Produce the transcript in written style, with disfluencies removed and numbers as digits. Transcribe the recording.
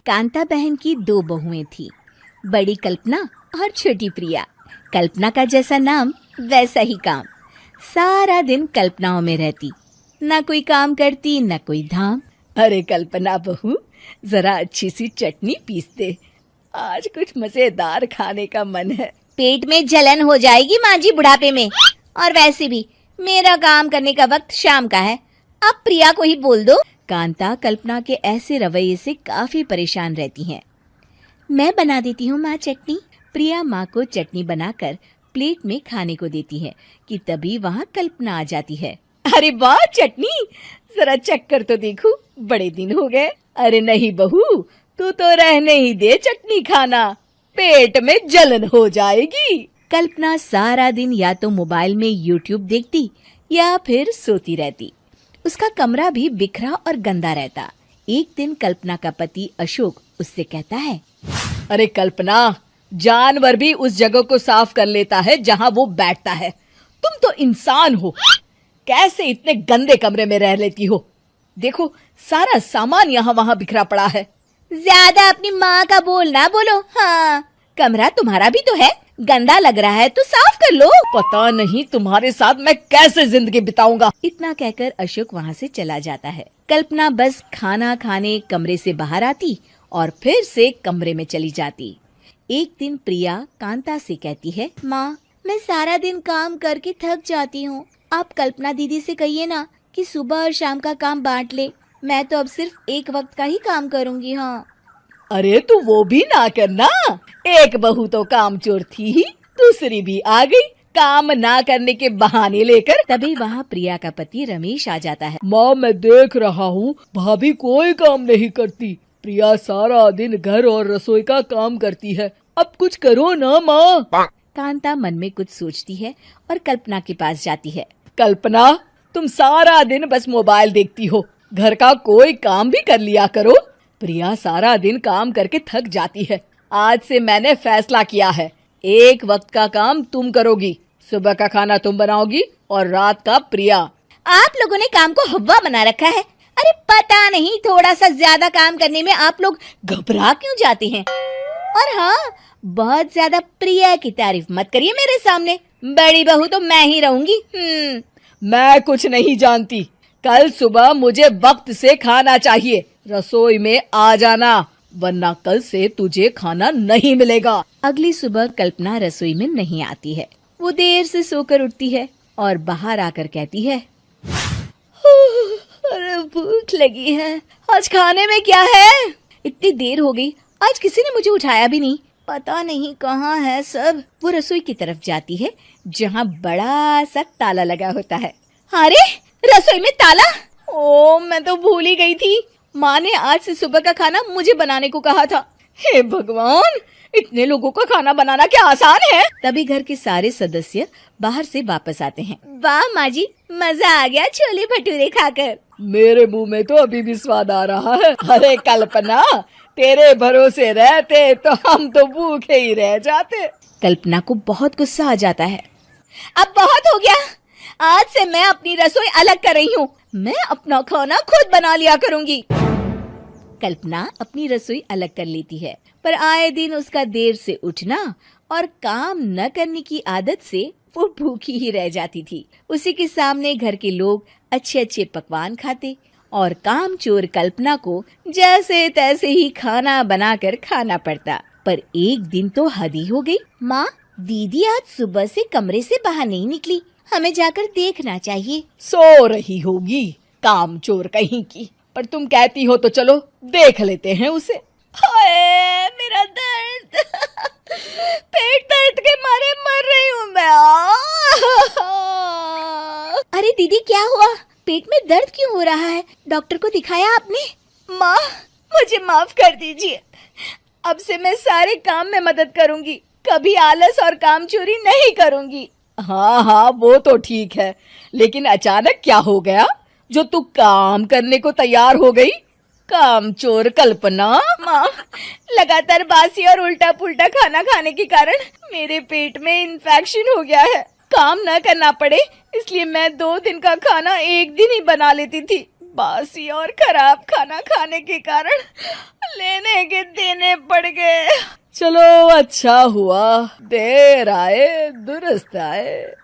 कांता बहन की दो बहुएं थी, बड़ी कल्पना और छोटी प्रिया। कल्पना का जैसा नाम वैसा ही काम। सारा दिन कल्पनाओं में रहती, ना कोई काम करती ना कोई धाम। अरे कल्पना बहू, जरा अच्छी सी चटनी पीस दे, आज कुछ मजेदार खाने का मन है। पेट में जलन हो जाएगी माँ जी बुढ़ापे में, और वैसे भी मेरा काम करने का वक्त शाम का है, अब प्रिया को ही बोल दो। कांता कल्पना के ऐसे रवैये से काफी परेशान रहती हैं। मैं बना देती हूँ माँ चटनी। प्रिया माँ को चटनी बनाकर प्लेट में खाने को देती है कि तभी वहाँ कल्पना आ जाती है। अरे वाह चटनी, जरा चख कर तो देखूं, बड़े दिन हो गए। अरे नहीं बहू, तू तो रहने ही दे चटनी खाना, पेट में जलन हो जाएगी। कल्पना सारा दिन या तो मोबाइल में यूट्यूब देखती या फिर सोती रहती। उसका कमरा भी बिखरा और गंदा रहता। एक दिन कल्पना का पति अशोक उससे कहता है, अरे कल्पना, जानवर भी उस जगह को साफ कर लेता है जहाँ वो बैठता है, तुम तो इंसान हो, कैसे इतने गंदे कमरे में रह लेती हो? देखो सारा सामान यहाँ वहाँ बिखरा पड़ा है। ज्यादा अपनी माँ का बोल ना बोलो। हाँ, कमरा तुम्हारा भी तो है, गंदा लग रहा है तो साफ कर लो। पता नहीं तुम्हारे साथ मैं कैसे जिंदगी बिताऊंगा। इतना कहकर अशोक वहाँ से चला जाता है। कल्पना बस खाना खाने कमरे से बाहर आती और फिर से कमरे में चली जाती। एक दिन प्रिया कांता से कहती है, माँ मैं सारा दिन काम करके थक जाती हूँ, आप कल्पना दीदी से कहिए ना कि सुबह और शाम का काम बांट ले, मैं तो अब सिर्फ एक वक्त का ही काम करूँगी। हाँ। अरे तू वो भी ना करना, एक बहू तो कामचोर थी ही, दूसरी भी आ गई काम ना करने के बहाने लेकर। तभी वहाँ प्रिया का पति रमेश आ जाता है। माँ मैं देख रहा हूँ भाभी कोई काम नहीं करती, प्रिया सारा दिन घर और रसोई का काम करती है, अब कुछ करो ना माँ। कांता मन में कुछ सोचती है और कल्पना के पास जाती है। कल्पना, तुम सारा दिन बस मोबाइल देखती हो, घर का कोई काम भी कर लिया करो। प्रिया सारा दिन काम करके थक जाती है, आज से मैंने फैसला किया है, एक वक्त का काम तुम करोगी, सुबह का खाना तुम बनाओगी और रात का प्रिया। आप लोगों ने काम को हव्वा बना रखा है। अरे पता नहीं थोड़ा सा ज्यादा काम करने में आप लोग घबरा क्यों जाते हैं। और हाँ, बहुत ज्यादा प्रिया की तारीफ मत करिए मेरे सामने, बड़ी बहू तो मैं ही रहूंगी। मैं कुछ नहीं जानती, कल सुबह मुझे वक्त से खाना चाहिए, रसोई में आ जाना, वरना कल से तुझे खाना नहीं मिलेगा। अगली सुबह कल्पना रसोई में नहीं आती है। वो देर से सोकर उठती है और बाहर आकर कहती है, अरे भूख लगी है, आज खाने में क्या है? इतनी देर हो गई, आज किसी ने मुझे उठाया भी नहीं, पता नहीं कहाँ है सब। वो रसोई की तरफ जाती है जहाँ बड़ा सा ताला लगा होता है। अरे रसोई में ताला? ओ मैं तो भूल ही गई थी, माँ ने आज से सुबह का खाना मुझे बनाने को कहा था। हे भगवान, इतने लोगों का खाना बनाना क्या आसान है? तभी घर के सारे सदस्य बाहर से वापस आते हैं। वाह माँ जी, मजा आ गया छोले भटूरे खाकर। मेरे मुंह में तो अभी भी स्वाद आ रहा है। अरे कल्पना, तेरे भरोसे रहते तो हम तो भूखे ही रह जाते। कल्पना को बहुत गुस्सा आ जाता है। अब बहुत हो गया, आज से मैं अपनी रसोई अलग कर रही हूँ, मैं अपना खाना खुद बना लिया करूँगी। कल्पना अपनी रसोई अलग कर लेती है, पर आए दिन उसका देर से उठना और काम न करने की आदत से वो भूखी ही रह जाती थी। उसी के सामने घर के लोग अच्छे अच्छे पकवान खाते और कामचोर कल्पना को जैसे तैसे ही खाना बनाकर खाना पड़ता। पर एक दिन तो हद ही हो गई। माँ, दीदी आज सुबह से कमरे से बाहर नहीं निकली, हमें जाकर देखना चाहिए। सो रही होगी कामचोर कहीं की, पर तुम कहती हो तो चलो देख लेते हैं उसे। हाय मेरा दर्द, पेट दर्द के मारे मर रही हूँ मैं। अरे दीदी क्या हुआ, पेट में दर्द क्यों हो रहा है, डॉक्टर को दिखाया आपने? माँ मुझे माफ कर दीजिए, अब से मैं सारे काम में मदद करूंगी, कभी आलस और काम चोरी नहीं करूंगी। हाँ हाँ वो तो ठीक है, लेकिन अचानक क्या हो गया जो तू काम करने को तैयार हो गई? कामचोर कल्पना। माँ, लगातार बासी और उल्टा पुल्टा खाना खाने के कारण मेरे पेट में इन्फेक्शन हो गया है, काम न करना पड़े इसलिए मैं 2 दिन का खाना एक दिन ही बना लेती थी, बासी और खराब खाना खाने के कारण लेने के देने पड़ गए। चलो अच्छा हुआ, देर आए दुरुस्त आए।